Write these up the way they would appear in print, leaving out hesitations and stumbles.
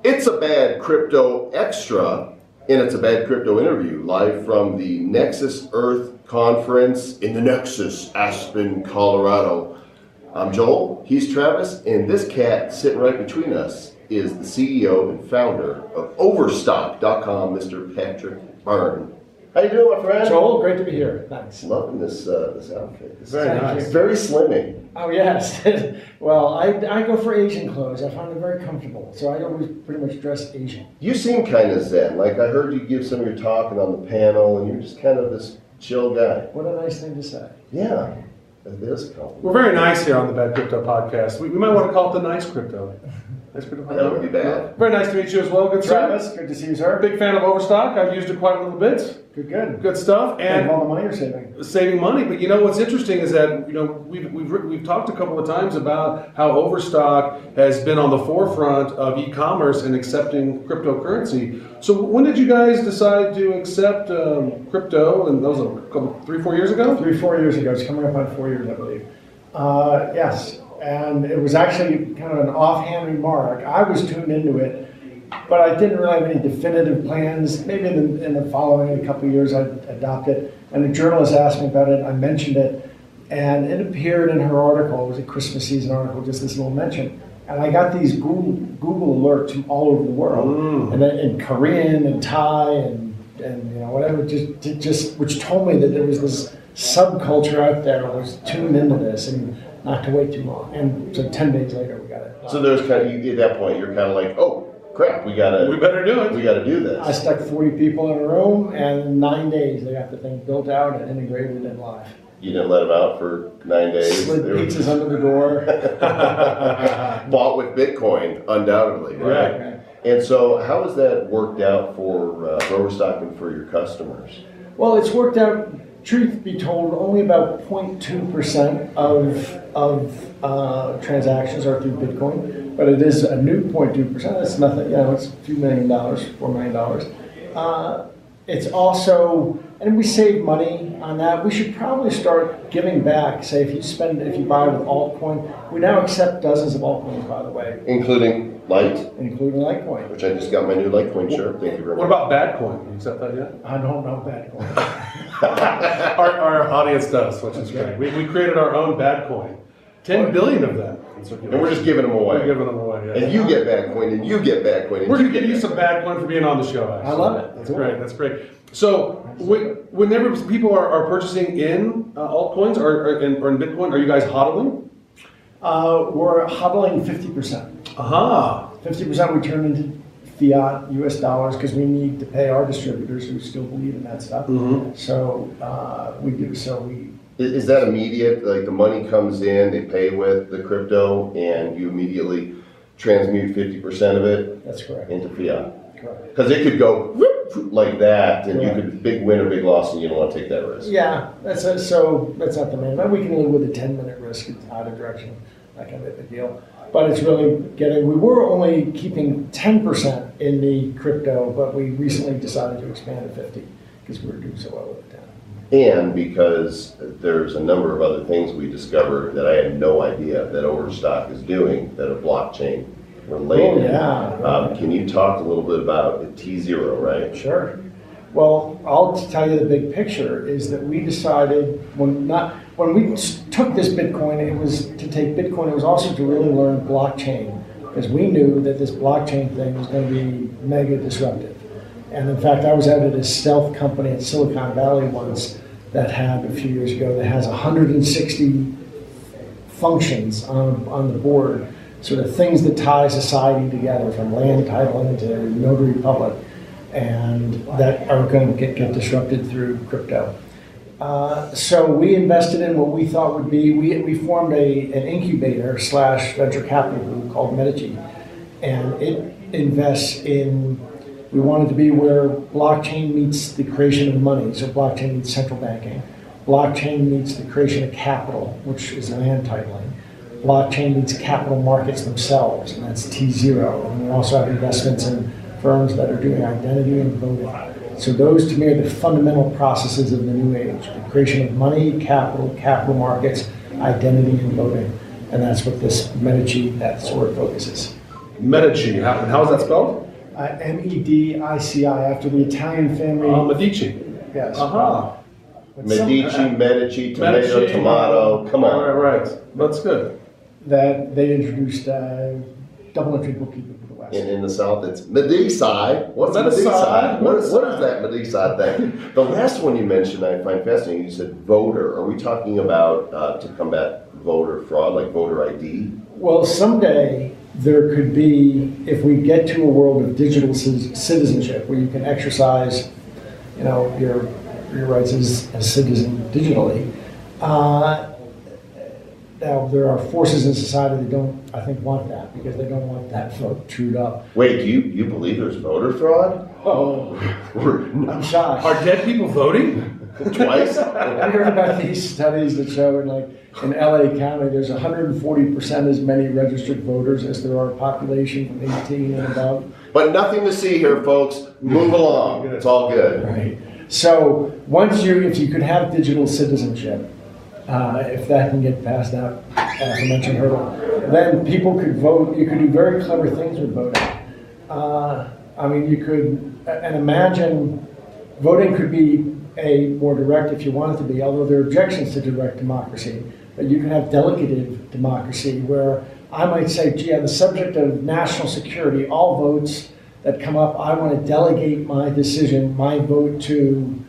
It's a Bad Crypto Extra, and it's a Bad Crypto interview live from the Nexus Earth Conference in the Nexus, Aspen, Colorado. I'm Joel, he's Travis, and this cat sitting right between us is the CEO and founder of Overstock.com, Mr. Patrick Byrne. How you doing, my friend? Joel, great to be here. Thanks. Loving this outfit. This Very is nice. Very slimming. Oh, yes. Well, I go for Asian clothes. I find them very comfortable, so I always pretty much dress Asian. You seem kind of zen. Like I heard you give some of your talking on the panel, and you're just kind of this chill guy. What a nice thing to say. Yeah, it is cool. We're very nice here on the Bad Crypto Podcast. We might want to call it the Nice Crypto. Nice Crypto Podcast. That would be bad. Very nice to meet you as well. Good Travis, service. good to see you, sir. Big fan of Overstock. I've used it quite a little bit. Good. Good stuff. And all the money you're saving. Saving money. But you know what's interesting is that we've talked a couple of times about how Overstock has been on the forefront of e-commerce and accepting cryptocurrency. So when did you guys decide to accept crypto? And that was a couple, 3-4 years ago? 3-4 years ago. It's coming up on 4 years, I believe. Yes. And it was actually kind of an offhand remark. I was tuned into it, but I didn't really have any definitive plans. Maybe in the following a couple of years I'd adopt it. And a journalist asked me about it. I mentioned it, and it appeared in her article. It was a Christmas season article, just this little mention. And I got these Google alerts from all over the world, and in Korean and Thai and whatever, just which told me that there was this subculture out there that was tuned into this and not to wait too long. And so 10 days later we got it. So there's kind of, at that point, you're kind of like, oh, crap, we better do it. We got to do this. I stuck 40 people in a room, and in 9 days they got the thing built out and integrated and live. You didn't let them out for 9 days. Slid pizzas under the door. Bought with Bitcoin, undoubtedly, right? And so how has that worked out for Overstock and for your customers? Well, it's worked out, truth be told, only about 0.2% of transactions are through Bitcoin, but it is a new 0.2%. That's nothing, it's a few $1 million, $4 million. It's also, and we save money on that. We should probably start giving back. Say if you buy with altcoin, we now accept dozens of altcoins, by the way. Including Litecoin. Which I just got my new Litecoin shirt. Thank you very much. What about Badcoin? You accept that yet? I don't know Badcoin. Our audience does, which is great. We created our own Badcoin. 10 billion of them. And we're just giving them away. We're giving them away, yeah. And you get Badcoin, and you get Badcoin. We're going to give you some Badcoin for being on the show, actually. I love it. That's great. That's great. So, whenever people are purchasing in altcoins or in Bitcoin, are you guys hodling? We're hodling 50%. Aha. 50% we turn into fiat US dollars because we need to pay our distributors who still believe in that stuff. Mm-hmm. So we do. Is that immediate? Like the money comes in, they pay with the crypto, and you immediately transmute 50% of it? That's correct. Into fiat? Correct. Because it could go like that, and you could big win or big loss, and you don't want to take that risk. Yeah, that's not the main. We can live with a 10-minute risk in either direction, that kind of a deal. But it's really we were only keeping 10% in the crypto, but we recently decided to expand to 50 because we were doing so well with it. And because there's a number of other things we discovered that I had no idea that Overstock is doing that are blockchain related. Oh, yeah. Can you talk a little bit about tZERO, right? Sure. Well, I'll tell you the big picture is that we decided when we took this Bitcoin, it was to take Bitcoin, it was also to really learn blockchain because we knew that this blockchain thing was going to be mega disruptive. And in fact, I was out at a stealth company in Silicon Valley once that had, a few years ago, that has 160 functions on the board, sort of things that tie society together, from land titling to notary public, and that are going to get disrupted through crypto. So we invested in what we thought would be, we formed an incubator / venture capital group called Medici, and it invests in, we wanted to be where blockchain meets the creation of money, so blockchain meets central banking. Blockchain meets the creation of capital, which is land titling. Blockchain meets capital markets themselves, and that's tZERO. And we also have investments in firms that are doing identity and voting. So those, to me, are the fundamental processes of the new age: the creation of money, capital markets, identity, and voting. And that's what this Medici, that's where it focuses. Medici. How is that spelled? Medici, after the Italian family. Medici. Yes. Aha. Medici, tomato, tomato. Come on. Right. That's good. That they introduced double entry bookkeeping for the West. In the South, it's Medici. What's Medici? Medici? What is that Medici thing? The last one you mentioned I find fascinating. You said voter. Are we talking about to combat voter fraud, like voter ID? Well, someday there could be, if we get to a world of digital citizenship, where you can exercise, your rights as a citizen digitally. Now, there are forces in society that don't, I think, want that, because they don't want that vote trued up. Wait, do you believe there's voter fraud? Oh, I'm shocked. Are dead people voting? Twice? I heard about these studies that show in LA County, there's 140% as many registered voters as there are population from 18 and above. But nothing to see here, folks. Move along. It's all good. Right. So if you could have digital citizenship, if that can get past that aforementioned hurdle, then people could vote. You could do very clever things with voting. You could, and imagine voting could be more direct if you want it to be, although there are objections to direct democracy. But you can have delegative democracy, where I might say, gee, on the subject of national security, all votes that come up, I want to delegate my decision, my vote to,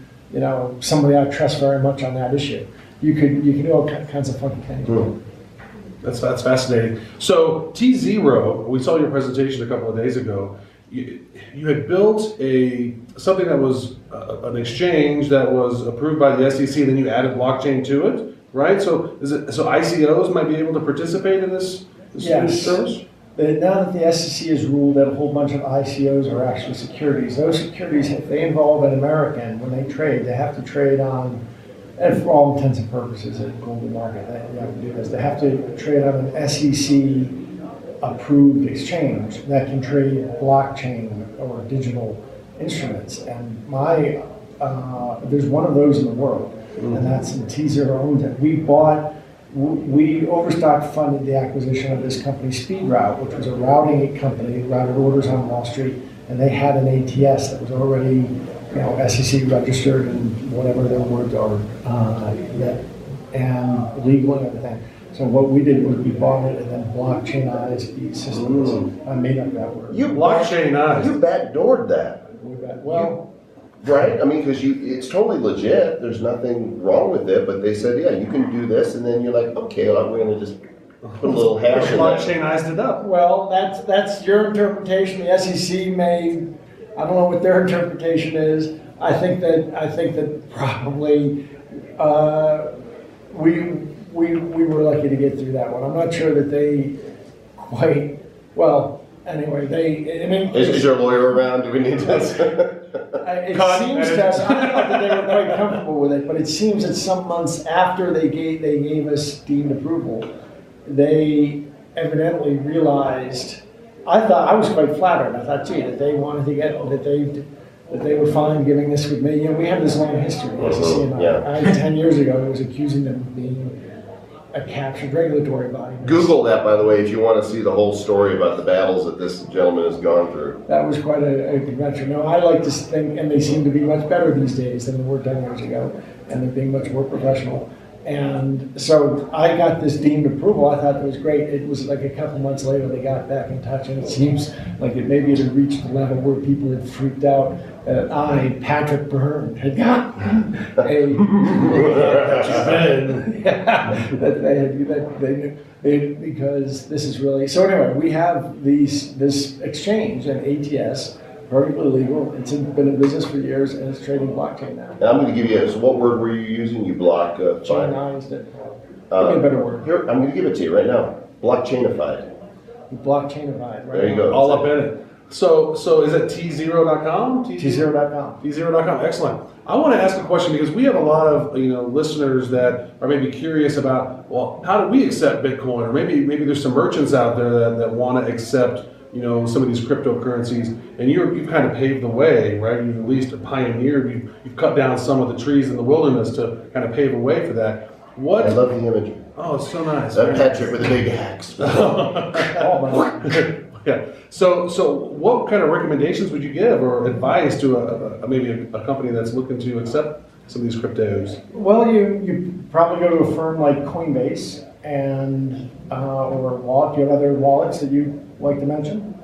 somebody I trust very much on that issue. You can do all kinds of funky things. That's fascinating. So tZERO, we saw your presentation a couple of days ago. You had built something that was an exchange that was approved by the SEC, then you added blockchain to it, right? So ICOs might be able to participate in this yes. service? Now that the SEC has ruled that a whole bunch of ICOs are actually securities, those securities, if they involve an American, when they trade, they have to trade on, and for all intents and purposes, at global market, you have to do this. They have to trade on an SEC approved exchange that can trade blockchain or digital instruments. And there's one of those in the world, and that's tZERO owns it. Overstock funded the acquisition of this company, SpeedRoute, which was a routing company, routed orders on Wall Street, and they had an ATS that was already, SEC registered and whatever their words are, and legal and everything. So what we did was we bought it and then blockchainized the systems. I made up that word. You Blockchainized. You backdoored that. Right? Because it's totally legit. There's nothing wrong with it. But they said, yeah, you can do this, and then you're like, okay, well, we're going to just put a little hash in there. Blockchainized it up. Well, that's your interpretation. The SEC I don't know what their interpretation is. I think that probably we were lucky to get through that one. I'm not sure that they quite well. Anyway, Is your lawyer around? Do we need this? It seems to us, I thought that they were quite comfortable with it, but it seems that some months after they gave us deemed approval, they evidently realized. I was quite flattered. I thought, gee, that they wanted to get that they were fine giving this with me. We have this long history. I 10 years ago, I was accusing them of being a captured regulatory body. Google that, by the way, if you want to see the whole story about the battles that this gentleman has gone through. That was quite a adventure. No, I like to think, and they seem to be much better these days than they were 10 years ago, and they're being much more professional. And so I got this deemed approval. I thought it was great. It was like a couple months later they got back in touch, and it seems like maybe it had reached the level where people had freaked out that I, Patrick Byrne, had gotten because this is really so. Anyway, we have this exchange, an ATS. Perfectly legal. It's been in business for years, and it's trading blockchain now. And I'm going to give you. So, what word were you using? You blockchainized it. Give me a better word. Here, I'm going to give it to you right now. Blockchainified. Blockchainified. Right. There you go. All up in it. So is it tZERO.com? tZERO.com. tZERO.com. Excellent. I want to ask a question because we have a lot of listeners that are maybe curious about, well, how do we accept Bitcoin? Or maybe there's some merchants out there that want to accept some of these cryptocurrencies, and you've kind of paved the way, right? You've at least pioneered. You've cut down some of the trees in the wilderness to kind of pave a way for that. I love the imagery. Oh, it's so nice. That Patrick with a big axe. Yeah. So what kind of recommendations would you give or advice to maybe a company that's looking to accept some of these cryptos? Well, you probably go to a firm like Coinbase and or wallet. Do you have other wallets that you like to mention?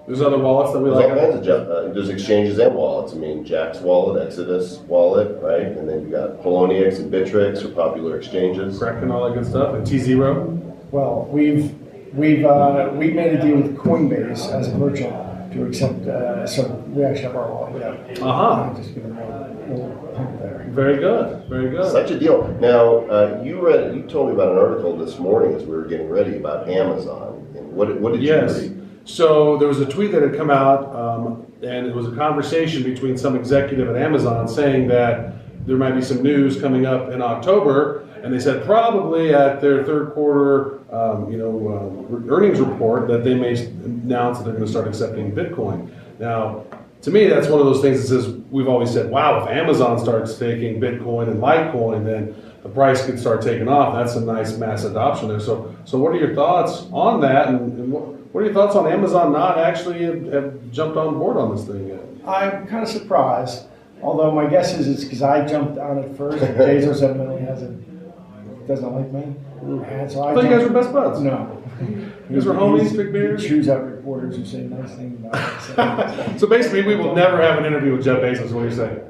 There's other wallets that we There's like. all kinds of there's exchanges and wallets. I mean, Jack's wallet, Exodus wallet, right? And then you got Poloniex and Bittrex are popular exchanges. Correct, and all that good stuff. And tZERO. Well, we've made a deal with Coinbase as a merchant to accept. So we actually have our wallet. Yeah. Just give them a little pump there. Very good. Very good. Such a deal. Now, you told me about an article this morning as we were getting ready about Amazon. And what did you read? So there was a tweet that had come out, and it was a conversation between some executive at Amazon saying that there might be some news coming up in October, and they said probably at their third quarter, earnings report that they may announce that they're going to start accepting Bitcoin. Now, to me, that's one of those things that says we've always said, wow, if Amazon starts taking Bitcoin and Litecoin, then the price could start taking off. That's a nice mass adoption there. So what are your thoughts on that, and what are your thoughts on Amazon not actually have jumped on board on this thing yet? I'm kind of surprised, although my guess is it's because I jumped on it first. Bezos evidently doesn't like me, and so I thought you guys were best buds. No, You guys were homies, drink beers. He chews out reporters who say nice things about it. So basically, we will never have an interview with Jeff Bezos. Is what you're saying?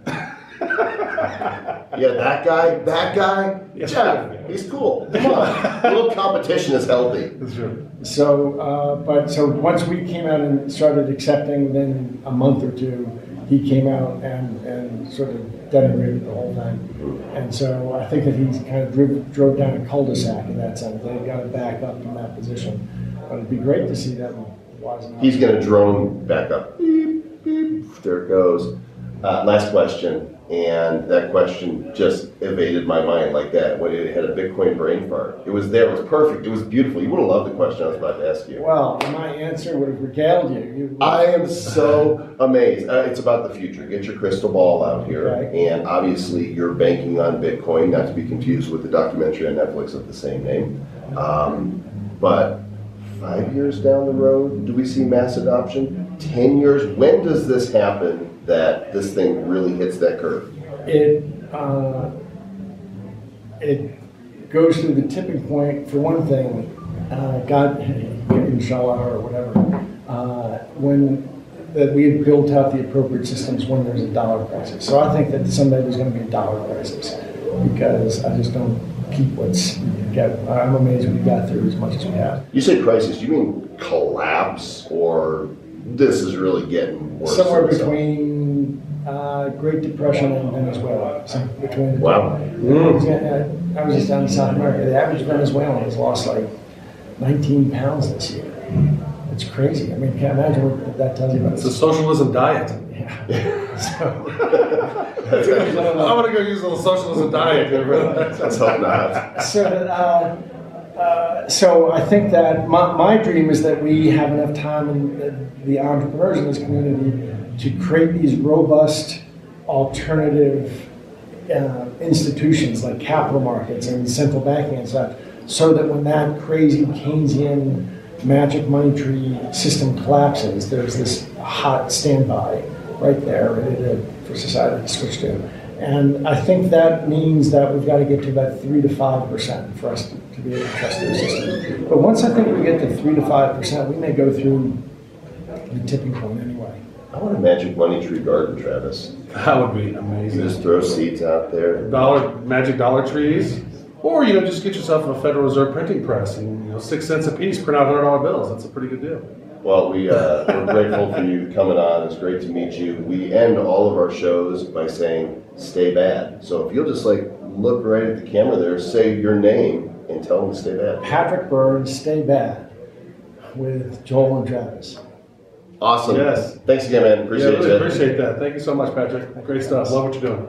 Yeah, that guy. Yeah. Jeff, he's cool. Come on, a little competition is healthy. That's true. So once we came out and started accepting, then a month or two, he came out and sort of denigrated the whole thing. And so I think that he's kind of drove down a cul-de-sac in that sense. They've got to back up from that position. But it'd be great to see them wisen up. He's going to drone back up. Beep, beep. There it goes. Last question. And that question just evaded my mind like that when it had a Bitcoin brain fart. It was there. It was perfect. It was beautiful. You would have loved the question I was about to ask you. Well, my answer would have regaled you. I am so amazed. It's about the future. Get your crystal ball out here. Okay. And obviously, you're banking on Bitcoin, not to be confused with the documentary on Netflix of the same name. But 5 years down the road, do we see mass adoption? 10 years? When does this happen that this thing really hits that curve? It goes through the tipping point, for one thing, God, inshallah, or whatever, when that we have built out the appropriate systems when there's a dollar crisis. So I think that someday there's going to be a dollar crisis, because I just don't keep I'm amazed we got through as much as we have. You say crisis, do you mean collapse, or this is really getting worse? Somewhere between Great Depression and Venezuela. Between the Wow. two. I was just down in South America. The average Venezuelan has lost like 19 pounds this year. It's crazy. I mean, can't imagine what that tells you about It's a socialism diet. Yeah. So, I'm gonna go use a little socialism diet here, bro. Let's hope not. So I think that my dream is that we have enough time in the entrepreneurs in this community to create these robust alternative institutions like capital markets and central banking and such, so that when that crazy Keynesian magic money tree system collapses, there's this hot standby right there ready for society to switch to. And I think that means that we've got to get to about 3 to 5% for us to be able to trust those systems. But once I think we get to 3 to 5%, we may go through the tipping point anyway. I want a magic money tree garden, Travis. That would be You amazing. just throw seeds out there. Magic dollar trees, or just get yourself a Federal Reserve printing press and 6 cents a piece, print out $100 bills. That's a pretty good deal. Well, we're grateful for you coming on. It's great to meet you. We end all of our shows by saying, stay bad. So if you'll just look right at the camera there, say your name, and tell them to stay bad. Patrick Byrne, Stay Bad, with Joel and Travis. Awesome. Yes. Thanks again, man. Appreciate really it. appreciate that. Thank you so much, Patrick. Great stuff. Love what you're doing.